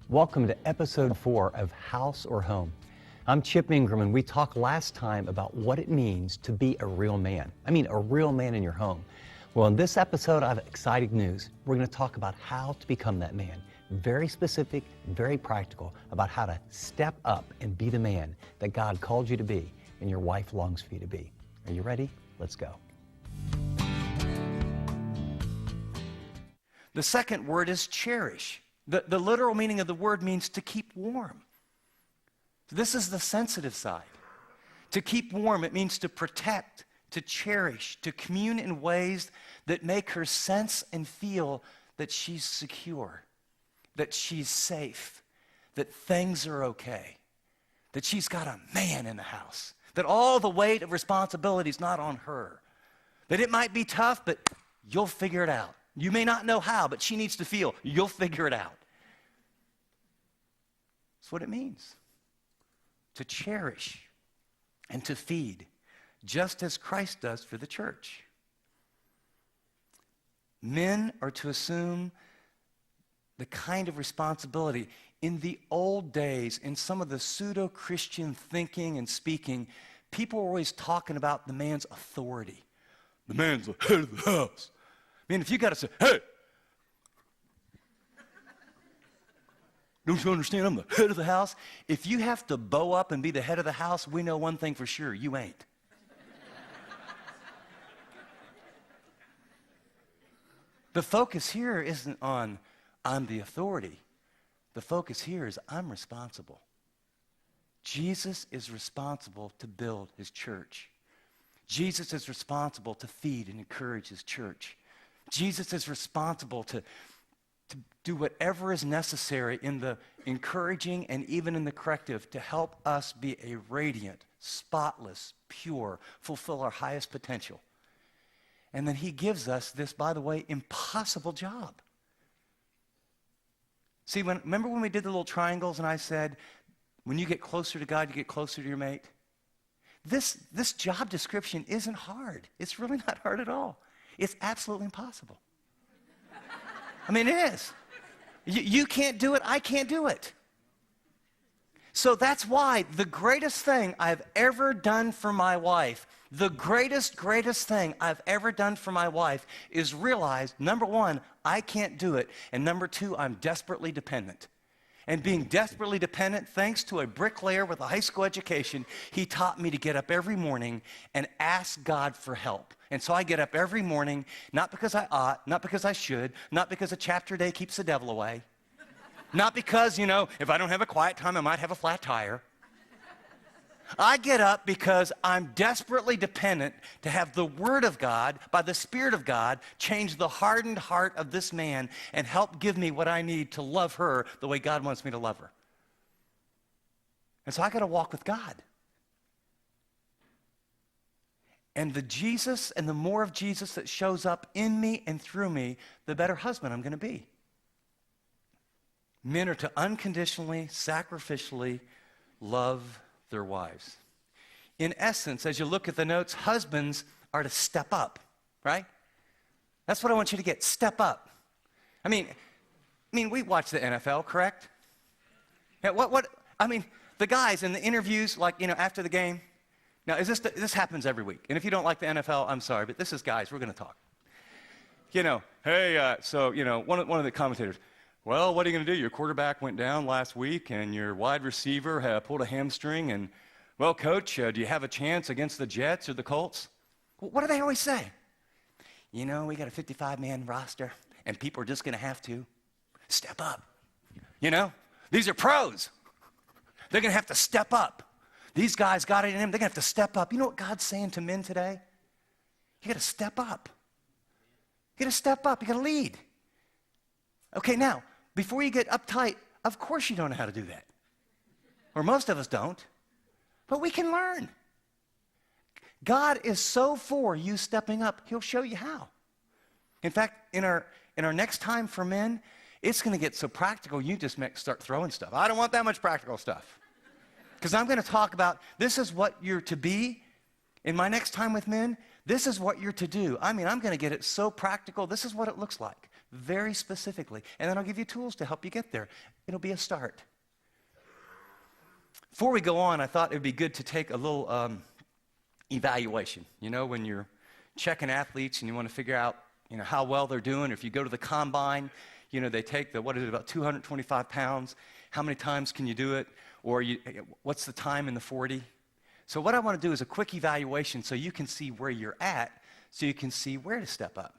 Welcome to episode 4 of House or Home. I'm Chip Ingram, and we talked last time about what it means to be a real man. I mean, a real man in your home. Well, in this episode, I have exciting news. We're going to talk about how to become that man. Very specific, very practical, about how to step up and be the man that God called you to be and your wife longs for you to be. Are you ready? Let's go. The second word is cherish. The literal meaning of the word means to keep warm. This is the sensitive side. To keep warm, it means to protect, to cherish, to commune in ways that make her sense and feel that she's secure, that she's safe, that things are okay, that she's got a man in the house, that all the weight of responsibility is not on her, that it might be tough, but you'll figure it out. You may not know how, but she needs to feel you'll figure it out. That's what it means. To cherish and to feed, just as Christ does for the church. Men are to assume the kind of responsibility. In the old days, in some of the pseudo-Christian thinking and speaking, people were always talking about the man's authority. The man's the head of the house. I mean, if you got to say, hey, don't you understand I'm the head of the house? If you have to bow up and be the head of the house, we know one thing for sure, you ain't. The focus here isn't on I'm the authority. The focus here is I'm responsible. Jesus is responsible to build his church. Jesus is responsible to feed and encourage his church. Jesus is responsible to do whatever is necessary in the encouraging and even in the corrective to help us be a radiant, spotless, pure, fulfill our highest potential. And then he gives us this, by the way, impossible job. See, remember when we did the little triangles and I said, when you get closer to God, you get closer to your mate? This job description isn't hard. It's really not hard at all. It's absolutely impossible. I mean, it is. You can't do it. I can't do it. So that's why the greatest thing I've ever done for my wife, the greatest thing I've ever done for my wife is realize, number one, I can't do it. And number two, I'm desperately dependent. And being desperately dependent, thanks to a bricklayer with a high school education, he taught me to get up every morning and ask God for help. And so I get up every morning, not because I ought, not because I should, not because a chapter a day keeps the devil away, not because, if I don't have a quiet time, I might have a flat tire. I get up because I'm desperately dependent to have the Word of God, by the Spirit of God, change the hardened heart of this man and help give me what I need to love her the way God wants me to love her. And so I got to walk with God. And the Jesus and the more of Jesus that shows up in me and through me, the better husband I'm going to be. Men are to unconditionally, sacrificially love their wives. In essence, as you look at the notes, husbands are to step up, right? That's what I want you to get, step up. I mean, we watch the NFL, correct? Yeah, the guys in the interviews, after the game. Now, this happens every week. And if you don't like the NFL, I'm sorry, but this is guys, we're going to talk. One of the commentators, well, what are you going to do? Your quarterback went down last week, and your wide receiver pulled a hamstring, and, well, coach, do you have a chance against the Jets or the Colts? What do they always say? We got a 55-man roster, and people are just going to have to step up. These are pros. They're going to have to step up. These guys got it in them. They're going to have to step up. You know what God's saying to men today? You got to step up. You got to step up. You got to lead. Okay, now, before you get uptight, of course you don't know how to do that. Or most of us don't. But we can learn. God is so for you stepping up, he'll show you how. In fact, in our next time for men, it's going to get so practical, you just start throwing stuff. I don't want that much practical stuff. Because I'm going to talk about, this is what you're to be. In my next time with men, this is what you're to do. I'm going to get it so practical. This is what it looks like. very specifically. And then I'll give you tools to help you get there. It'll be a start. Before we go on, I thought it would be good to take a little evaluation. You know, when you're checking athletes and you want to figure out, you know, how well they're doing, or if you go to the combine, you know, they take about 225 pounds. How many times can you do it? Or what's the time in the 40? So what I want to do is a quick evaluation so you can see where you're at, so you can see where to step up.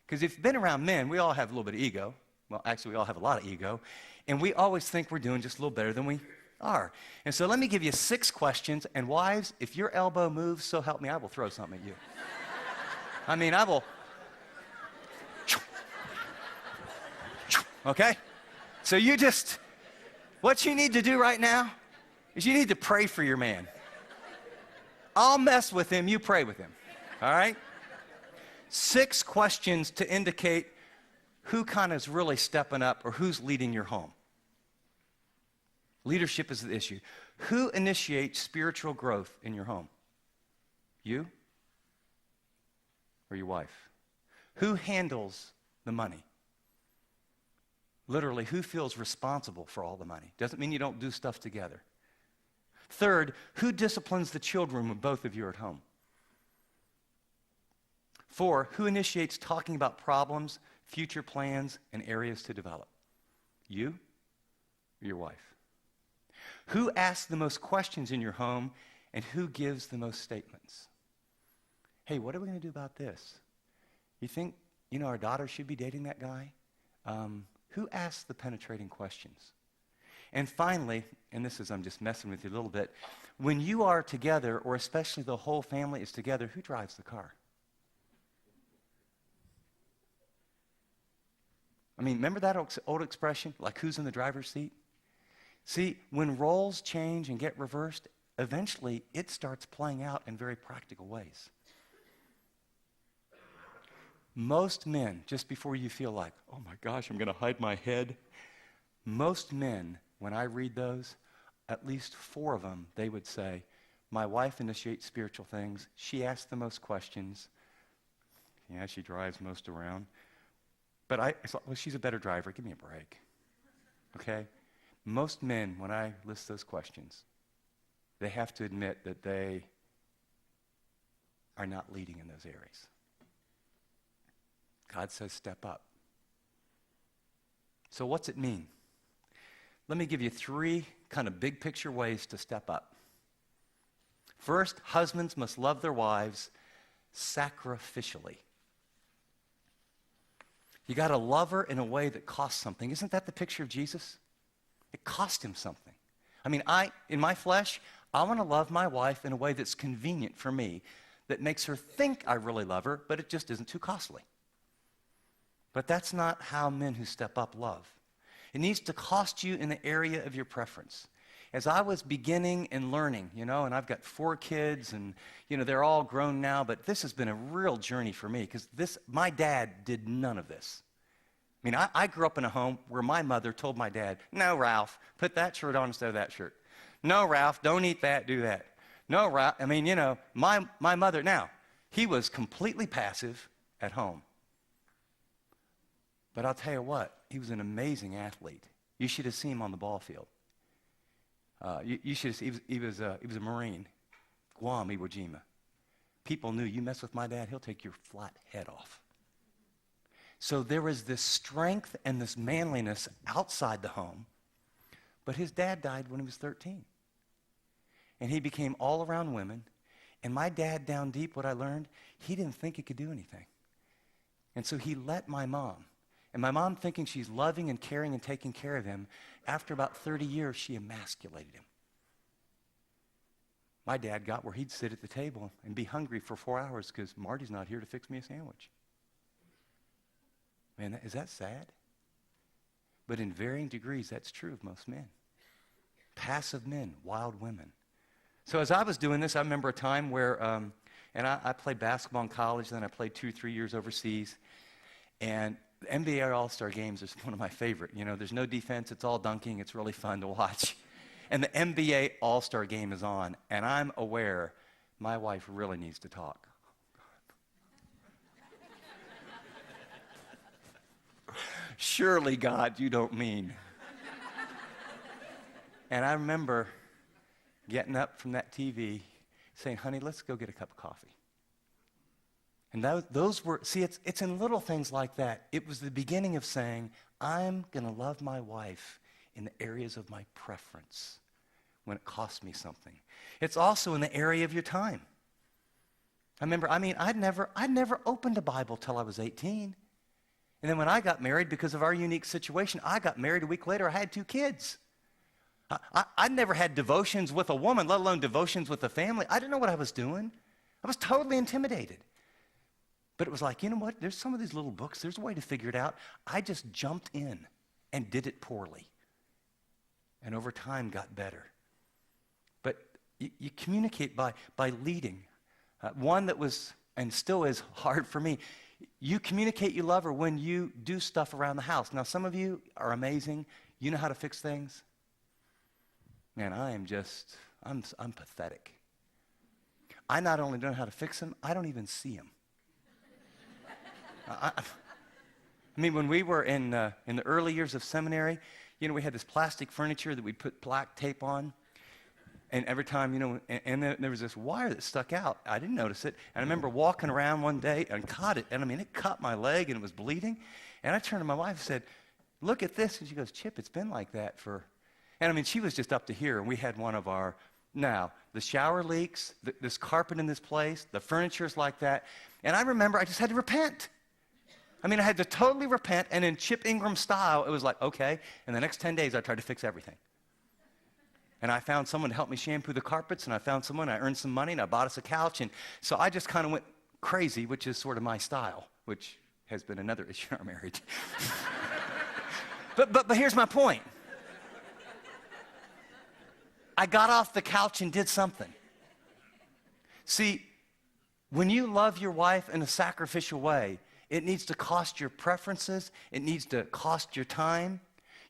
Because if you've been around men, we all have a little bit of ego. Well, actually, we all have a lot of ego. And we always think we're doing just a little better than we are. And so let me give you 6 questions. And wives, if your elbow moves, so help me, I will throw something at you. I mean, I will. Okay? So what you need to do right now is you need to pray for your man. I'll mess with him, you pray with him. All right? 6 questions to indicate who kind of is really stepping up or who's leading your home. Leadership is the issue. Who initiates spiritual growth in your home? You or your wife? Who handles the money? Literally, who feels responsible for all the money? Doesn't mean you don't do stuff together. Third, who disciplines the children when both of you are at home? 4, who initiates talking about problems, future plans, and areas to develop? You or your wife? Who asks the most questions in your home, and who gives the most statements? Hey, what are we going to do about this? You think, you know, our daughter should be dating that guy? Who asks the penetrating questions? And finally, and I'm just messing with you a little bit, when you are together, or especially the whole family is together, who drives the car? I mean, remember that old expression, like who's in the driver's seat? See, when roles change and get reversed, eventually it starts playing out in very practical ways. Most men, just before you feel like, oh my gosh, I'm going to hide my head, most men, when I read those, at least 4 of them, they would say, my wife initiates spiritual things. She asks the most questions. Yeah, she drives most around. But well, she's a better driver. Give me a break. Okay? Most men, when I list those questions, they have to admit that they are not leading in those areas. God says step up. So what's it mean? Let me give you 3 kind of big picture ways to step up. First, husbands must love their wives sacrificially. You got to love her in a way that costs something. Isn't that the picture of Jesus? It cost him something. I mean, in my flesh, I want to love my wife in a way that's convenient for me, that makes her think I really love her, but it just isn't too costly. But that's not how men who step up love. It needs to cost you in the area of your preference. As I was beginning and learning, you know, and I've got 4 kids, and, you know, they're all grown now, but this has been a real journey for me, because my dad did none of this. I mean, I grew up in a home where my mother told my dad, no, Ralph, put that shirt on instead of that shirt. No, Ralph, don't eat that, do that. No, Ralph, I mean, you know, my mother, now, he was completely passive at home. But I'll tell you what, he was an amazing athlete. You should have seen him on the ball field. You should have seen, he was a Marine, Guam, Iwo Jima. People knew, you mess with my dad, he'll take your flat head off. So there was this strength and this manliness outside the home, but his dad died when he was 13. And he became all around women, and my dad, down deep, what I learned, he didn't think he could do anything. And so he let my mom, and my mom, thinking she's loving and caring and taking care of him, after about 30 years, she emasculated him. My dad got where he'd sit at the table and be hungry for 4 hours because Marty's not here to fix me a sandwich. Man, is that sad? But in varying degrees, that's true of most men. Passive men, wild women. So as I was doing this, I remember a time where, and I played basketball in college, then I played 2-3 years overseas, and the NBA All-Star games is one of my favorite. You know, there's no defense, it's all dunking, it's really fun to watch. And the NBA All-Star game is on, and I'm aware my wife really needs to talk. Surely, God, you don't mean. And I remember getting up from that TV saying, honey, let's go get a cup of coffee. And those were, see, it's in little things like that. It was the beginning of saying, I'm going to love my wife in the areas of my preference when it costs me something. It's also in the area of your time. I'd never opened a Bible till I was 18. And then when I got married, because of our unique situation, I got married a week later, I had 2 kids. I'd never had devotions with a woman, let alone devotions with a family. I didn't know what I was doing. I was totally intimidated. But it was like, you know what? There's some of these little books. There's a way to figure it out. I just jumped in and did it poorly. And over time got better. But you communicate by leading. One that was, and still is, hard for me. You communicate you love her when you do stuff around the house. Now, some of you are amazing. You know how to fix things. Man, I'm pathetic. I not only don't know how to fix them, I don't even see them. I mean, when we were in the early years of seminary, you know, we had this plastic furniture that we'd put black tape on. And every time, you know, and there was this wire that stuck out. I didn't notice it. And I remember walking around one day and caught it. And I mean, it cut my leg and it was bleeding. And I turned to my wife and said, look at this. And she goes, Chip, it's been like that for... And I mean, she was just up to here. And we had one of our... Now, the shower leaks, this carpet in this place, the furniture's like that. And I remember I just had to repent. I mean, I had to totally repent. And in Chip Ingram style, it was like, okay. And the next 10 days, I tried to fix everything. And I found someone to help me shampoo the carpets, and I found someone, I earned some money, and I bought us a couch. And so I just kind of went crazy, which is sort of my style, which has been another issue in our marriage. But here's my point. I got off the couch and did something. See, when you love your wife in a sacrificial way, it needs to cost your preferences. It needs to cost your time.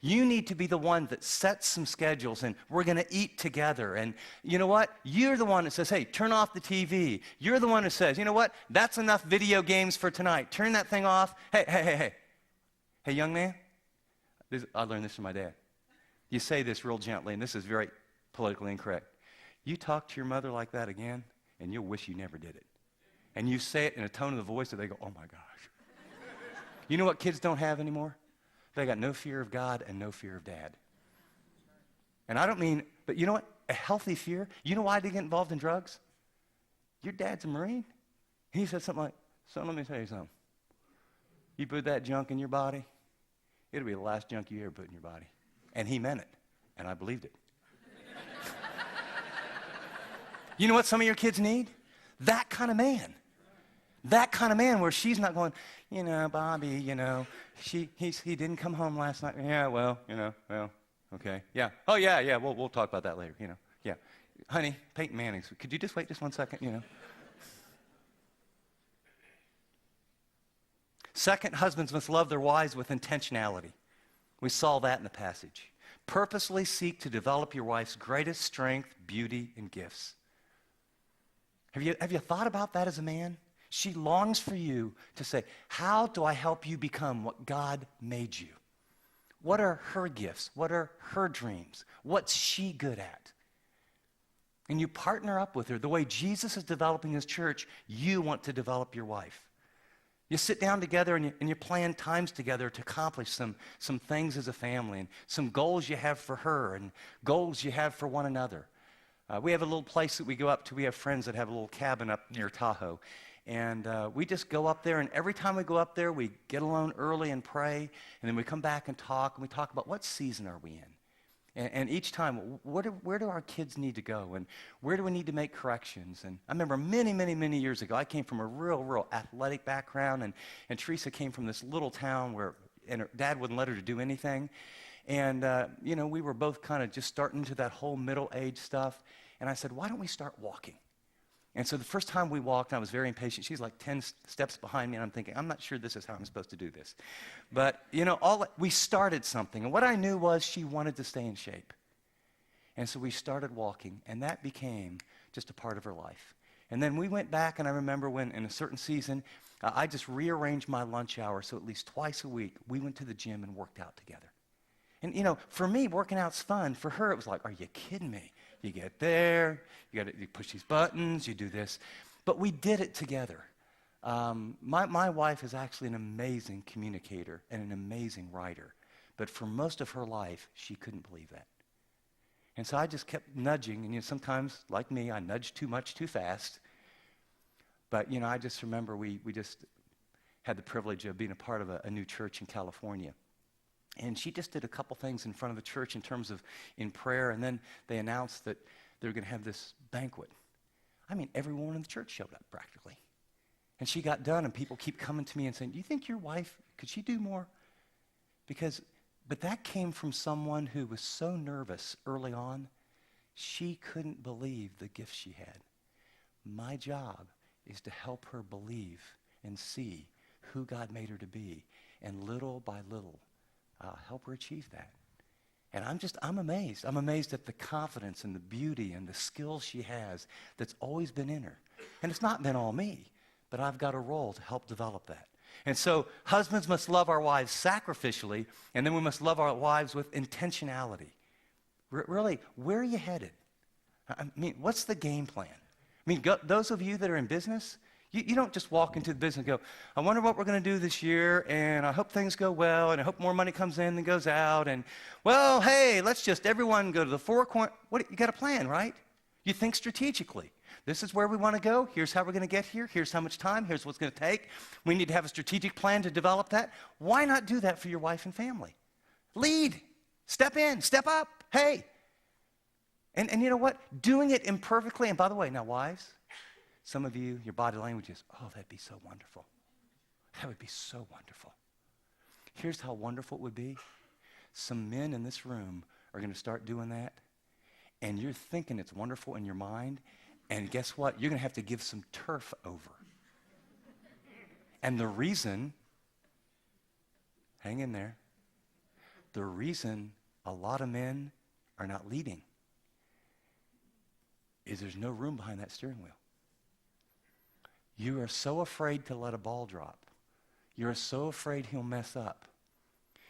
You need to be the one that sets some schedules, and we're going to eat together. And you know what? You're the one that says, hey, turn off the TV. You're the one who says, you know what? That's enough video games for tonight. Turn that thing off. Hey, young man. I learned this from my dad. You say this real gently, and this is very politically incorrect. You talk to your mother like that again, and you'll wish you never did it. And you say it in a tone of the voice that they go, oh my gosh. You know what kids don't have anymore? They got no fear of God and no fear of dad. And I don't mean, but you know what? A healthy fear. You know why they get involved in drugs? Your dad's a Marine. He said something like, son, let me tell you something. You put that junk in your body, it'll be the last junk you ever put in your body. And he meant it. And I believed it. You know what some of your kids need? That kind of man. That kind of man where she's not going, you know, Bobby, you know, he didn't come home last night. Yeah, well, okay. Yeah. Oh, yeah, we'll talk about that later, you know. Yeah. Honey, Peyton Manning, could you just wait just 1 second, you know? Second, husbands must love their wives with intentionality. We saw that in the passage. Purposely seek to develop your wife's greatest strength, beauty, and gifts. Have you thought about that as a man? She longs for you to say, how do I help you become what God made you? What are her gifts? What are her dreams? What's she good at? And you partner up with her. The way Jesus is developing his church, you want to develop your wife. You sit down together and you plan times together to accomplish some things as a family, and some goals you have for her and goals you have for one another. We have a little place that we go up to. We have friends that have a little cabin up near Tahoe. And we just go up there, and every time we go up there, we get alone early and pray, and then we come back and we talk about what season are we in. And each time, where do our kids need to go, and where do we need to make corrections? And I remember many years ago, I came from a real athletic background, and Teresa came from this little town and her dad wouldn't let her to do anything. And, we were both kind of just starting to that whole middle-age stuff. And I said, why don't we start walking? And so the first time we walked, I was very impatient. She's like 10 steps behind me, and I'm thinking, I'm not sure this is how I'm supposed to do this. But, we started something. And what I knew was she wanted to stay in shape. And so we started walking, and that became just a part of her life. And then we went back, and I remember when, in a certain season, I just rearranged my lunch hour so at least twice a week we went to the gym and worked out together. And, for me, working out's fun. For her, it was like, are you kidding me? You get there, you push these buttons, you do this. But we did it together. My wife is actually an amazing communicator and an amazing writer. But for most of her life, she couldn't believe that. And so I just kept nudging. And sometimes, like me, I nudge too much too fast. But, I just remember we just had the privilege of being a part of a new church in California. And she just did a couple things in front of the church in prayer. And then they announced that they were going to have this banquet. I mean, everyone in the church showed up practically. And she got done, and people keep coming to me and saying, do you think your wife, could she do more? But that came from someone who was so nervous early on, she couldn't believe the gift she had. My job is to help her believe and see who God made her to be. And little by little, help her achieve that. And I'm amazed. I'm amazed at the confidence and the beauty and the skills she has that's always been in her. And it's not been all me, but I've got a role to help develop that. And so husbands must love our wives sacrificially, and then we must love our wives with intentionality. Really, where are you headed? I mean, what's the game plan? I mean, those of you that are in business, you don't just walk into the business and go, I wonder what we're going to do this year, and I hope things go well, and I hope more money comes in than goes out, and, well, hey, let's just everyone go to the four corners. You got a plan, right? You think strategically. This is where we want to go. Here's how we're going to get here. Here's how much time. Here's what's going to take. We need to have a strategic plan to develop that. Why not do that for your wife and family? Lead. Step in. Step up. Hey. And you know what? Doing it imperfectly. And by the way, now wives, some of you, your body language is, oh, that'd be so wonderful. That would be so wonderful. Here's how wonderful it would be. Some men in this room are going to start doing that. And you're thinking it's wonderful in your mind. And guess what? You're going to have to give some turf over. And the reason, hang in there, the reason a lot of men are not leading is there's no room behind that steering wheel. You are so afraid to let a ball drop. You're so afraid he'll mess up.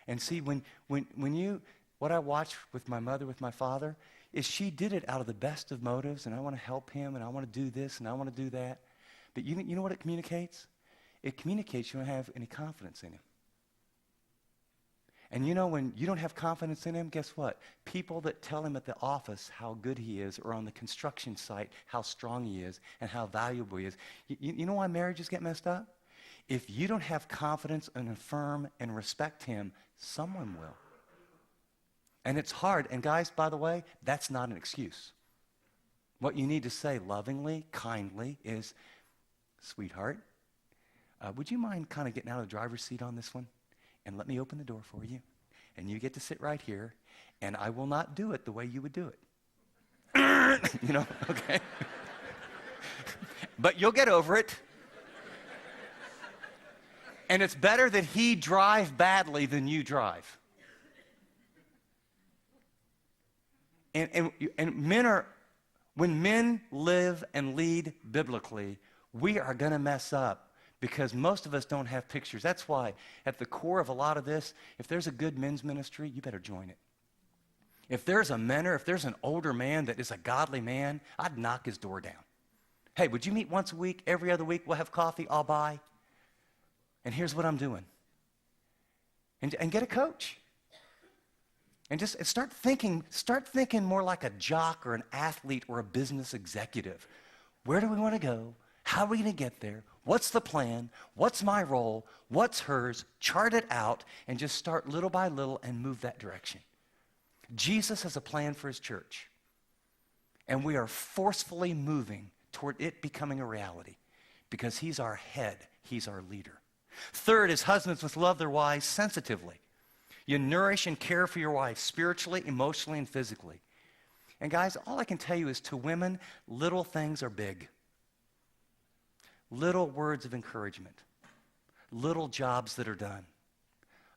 And see, what I watched with my mother, with my father, is she did it out of the best of motives, and I want to help him, and I want to do this, and I want to do that. But you know what it communicates? It communicates you don't have any confidence in him. And when you don't have confidence in him, guess what? People that tell him at the office how good he is, or on the construction site how strong he is and how valuable he is. You know why marriages get messed up? If you don't have confidence and affirm and respect him, someone will. And it's hard. And guys, by the way, that's not an excuse. What you need to say lovingly, kindly is, sweetheart, would you mind kind of getting out of the driver's seat on this one? And let me open the door for you. And you get to sit right here. And I will not do it the way you would do it. Okay? But you'll get over it. And it's better that he drive badly than you drive. And when men live and lead biblically, we are going to mess up because most of us don't have pictures. That's why at the core of a lot of this, if there's a good men's ministry, you better join it. If there's a mentor, if there's an older man that is a godly man, I'd knock his door down. Hey, would you meet once a week, every other week? We'll have coffee, I'll buy. And here's what I'm doing. And get a coach. And just start thinking more like a jock or an athlete or a business executive. Where do we want to go? How are we going to get there? What's the plan? What's my role? What's hers? Chart it out and just start little by little and move that direction. Jesus has a plan for his church. And we are forcefully moving toward it becoming a reality because he's our head. He's our leader. Third is husbands must love their wives sensitively. You nourish and care for your wife spiritually, emotionally, and physically. And guys, all I can tell you is to women, little things are big. Little words of encouragement. Little jobs that are done.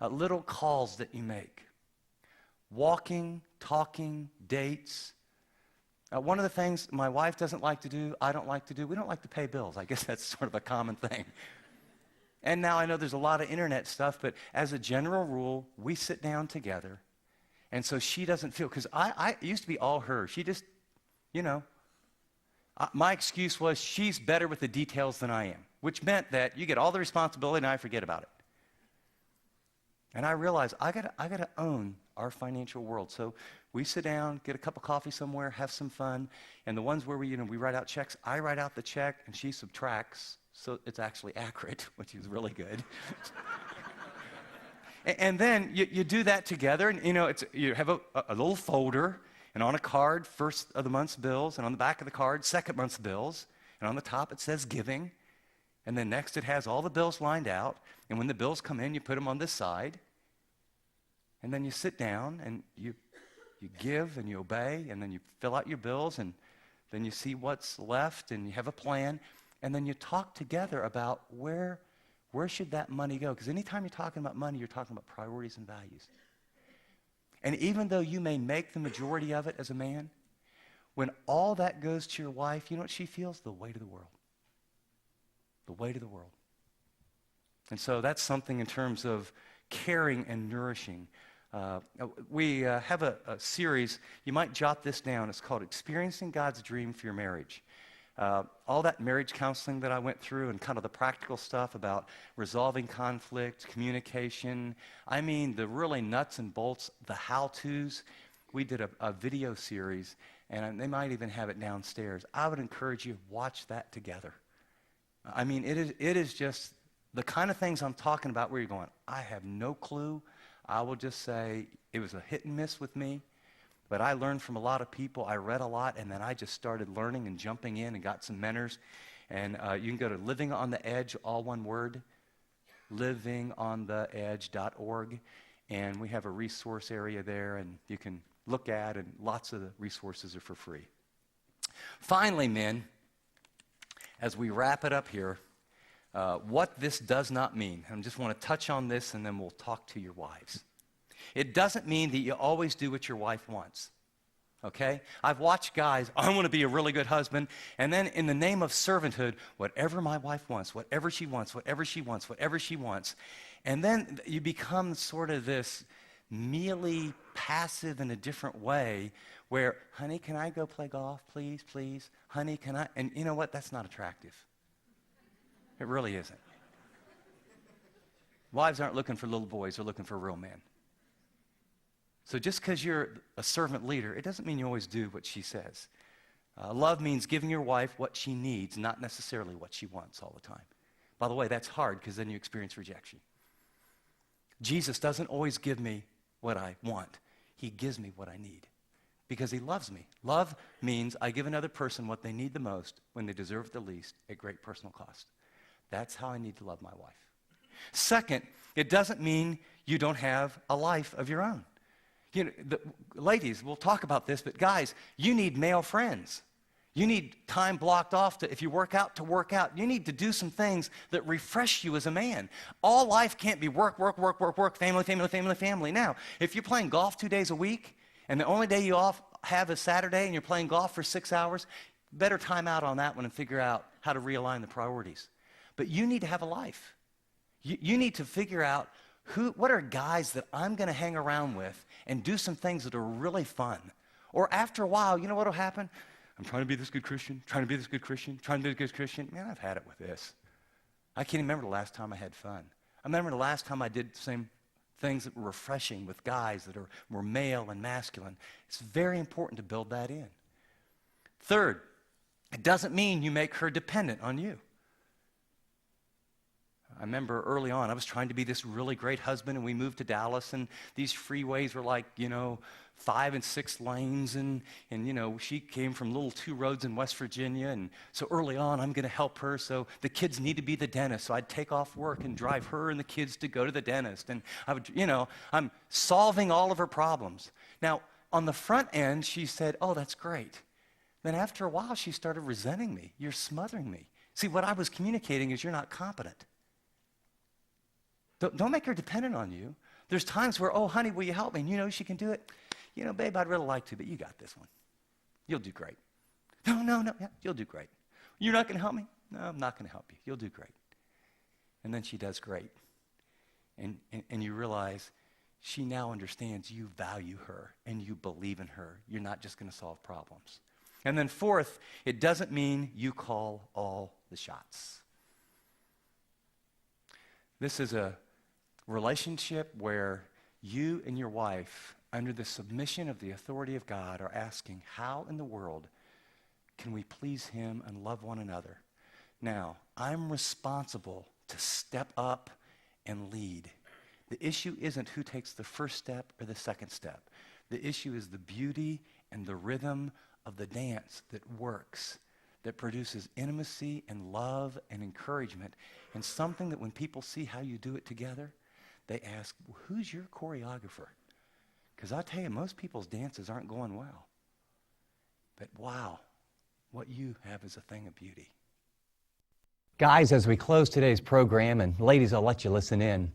Little calls that you make. Walking, talking, dates. One of the things my wife doesn't like to do, I don't like to do, we don't like to pay bills. I guess that's sort of a common thing. And now I know there's a lot of internet stuff, but as a general rule, we sit down together. And so she doesn't feel, because I it used to be all her. She just, you know, my excuse was she's better with the details than I am, which meant that you get all the responsibility and I forget about it. And I realized I gotta own our financial world. So we sit down, get a cup of coffee somewhere, have some fun, and the ones where we write out checks, I write out the check and she subtracts, so it's actually accurate, which is really good. And then you do that together, and you have a little folder, and on a card, first of the month's bills, and on the back of the card, second month's bills, and on the top it says giving, and then next it has all the bills lined out, and when the bills come in, you put them on this side, and then you sit down, and you give, and you obey, and then you fill out your bills, and then you see what's left, and you have a plan, and then you talk together about where should that money go? Because anytime you're talking about money, you're talking about priorities and values. And even though you may make the majority of it as a man, when all that goes to your wife, you know what she feels? The weight of the world. The weight of the world. And so that's something in terms of caring and nourishing. We have a series, you might jot this down, it's called Experiencing God's Dream for Your Marriage. All that marriage counseling that I went through and kind of the practical stuff about resolving conflict, communication, I mean the really nuts and bolts, the how-tos. We did a video series, and they might even have it downstairs. I would encourage you to watch that together. I mean, it is just the kind of things I'm talking about where you're going, I have no clue. I will just say it was a hit and miss with me. But I learned from a lot of people. I read a lot, and then I just started learning and jumping in and got some mentors. And you can go to Living on the Edge, all one word, livingontheedge.org. And we have a resource area there, and you can look at, and lots of the resources are for free. Finally, men, as we wrap it up here, what this does not mean, I just want to touch on this, and then we'll talk to your wives. It doesn't mean that you always do what your wife wants, okay? I've watched guys, I want to be a really good husband, and then in the name of servanthood, whatever my wife wants, whatever she wants, whatever she wants, whatever she wants, and then you become sort of this mealy, passive in a different way where, honey, can I go play golf, please, please? Honey, can I? And you know what? That's not attractive. It really isn't. Wives aren't looking for little boys, they're looking for a real man. So just because you're a servant leader, it doesn't mean you always do what she says. Love means giving your wife what she needs, not necessarily what she wants all the time. By the way, that's hard because then you experience rejection. Jesus doesn't always give me what I want. He gives me what I need because he loves me. Love means I give another person what they need the most when they deserve it the least at great personal cost. That's how I need to love my wife. Second, it doesn't mean you don't have a life of your own. You know, ladies, we'll talk about this, but guys, you need male friends. You need time blocked off to, if you work out, to work out. You need to do some things that refresh you as a man. All life can't be work, work, work, work, work, family, family, family, family. Now, if you're playing golf 2 days a week, and the only day you have is Saturday, and you're playing golf for 6 hours, better time out on that one and figure out how to realign the priorities. But you need to have a life. You need to figure out what are guys that I'm going to hang around with and do some things that are really fun. Or after a while, you know what will happen? I'm trying to be this good Christian, trying to be this good Christian, trying to be this good Christian. Man, I've had it with this. I can't even remember the last time I had fun. I remember the last time I did the same things that were refreshing with guys that were male and masculine. It's very important to build that in. Third, it doesn't mean you make her dependent on you. I remember early on, I was trying to be this really great husband, and we moved to Dallas, and these freeways were like, 5 and 6 lanes, and she came from little 2 roads in West Virginia, and so early on, I'm going to help her, so the kids need to be the dentist, so I'd take off work and drive her and the kids to go to the dentist, and I would, I'm solving all of her problems. Now, on the front end, she said, oh, that's great. Then after a while, she started resenting me. You're smothering me. See, what I was communicating is you're not competent. Don't make her dependent on you. There's times where, oh, honey, will you help me? And she can do it. Babe, I'd really like to, but you got this one. You'll do great. No, yeah, you'll do great. You're not going to help me? No, I'm not going to help you. You'll do great. And then she does great. And you realize she now understands you value her and you believe in her. You're not just going to solve problems. And then fourth, it doesn't mean you call all the shots. This is a relationship where you and your wife, under the submission of the authority of God, are asking, how in the world can we please him and love one another? Now, I'm responsible to step up and lead. The issue isn't who takes the first step or the second step. The issue is the beauty and the rhythm of the dance that works, that produces intimacy and love and encouragement, and something that when people see how you do it together, they ask, well, who's your choreographer? Because I tell you, most people's dances aren't going well. But wow, what you have is a thing of beauty. Guys, as we close today's program, and ladies, I'll let you listen in,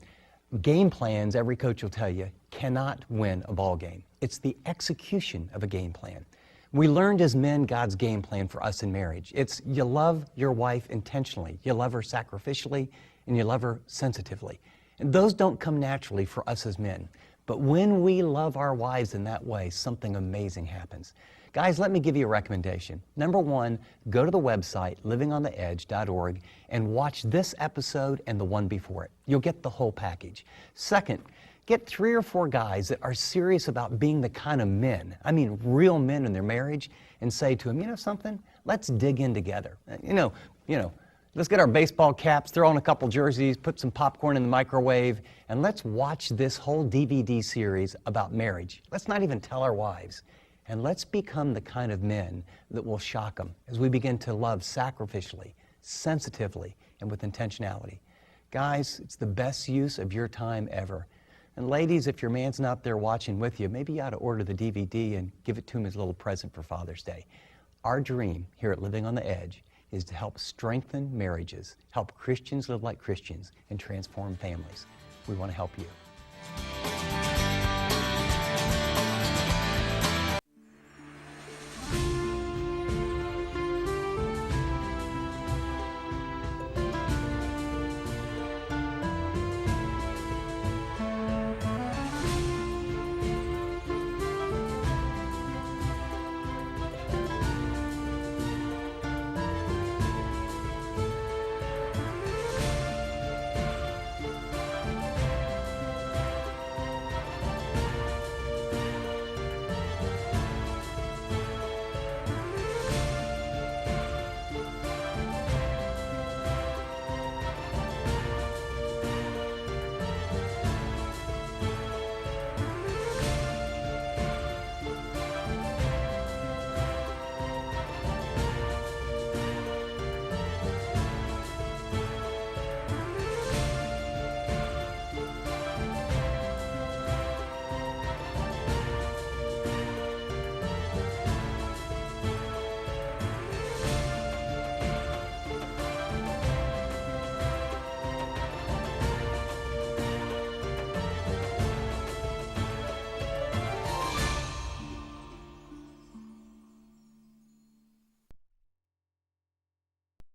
game plans, every coach will tell you, cannot win a ball game. It's the execution of a game plan. We learned as men God's game plan for us in marriage. It's you love your wife intentionally, you love her sacrificially, and you love her sensitively. And those don't come naturally for us as men. But when we love our wives in that way, something amazing happens. Guys, let me give you a recommendation. Number one, go to the website, livingontheedge.org, and watch this episode and the one before it. You'll get the whole package. Second, get 3 or 4 guys that are serious about being the kind of men, I mean real men in their marriage, and say to them, you know something? Let's dig in together. Let's get our baseball caps, throw on a couple jerseys, put some popcorn in the microwave, and let's watch this whole DVD series about marriage. Let's not even tell our wives. And let's become the kind of men that will shock them as we begin to love sacrificially, sensitively, and with intentionality. Guys, it's the best use of your time ever. And ladies, if your man's not there watching with you, maybe you ought to order the DVD and give it to him as a little present for Father's Day. Our dream here at Living on the Edge is to help strengthen marriages, help Christians live like Christians, and transform families. We want to help you.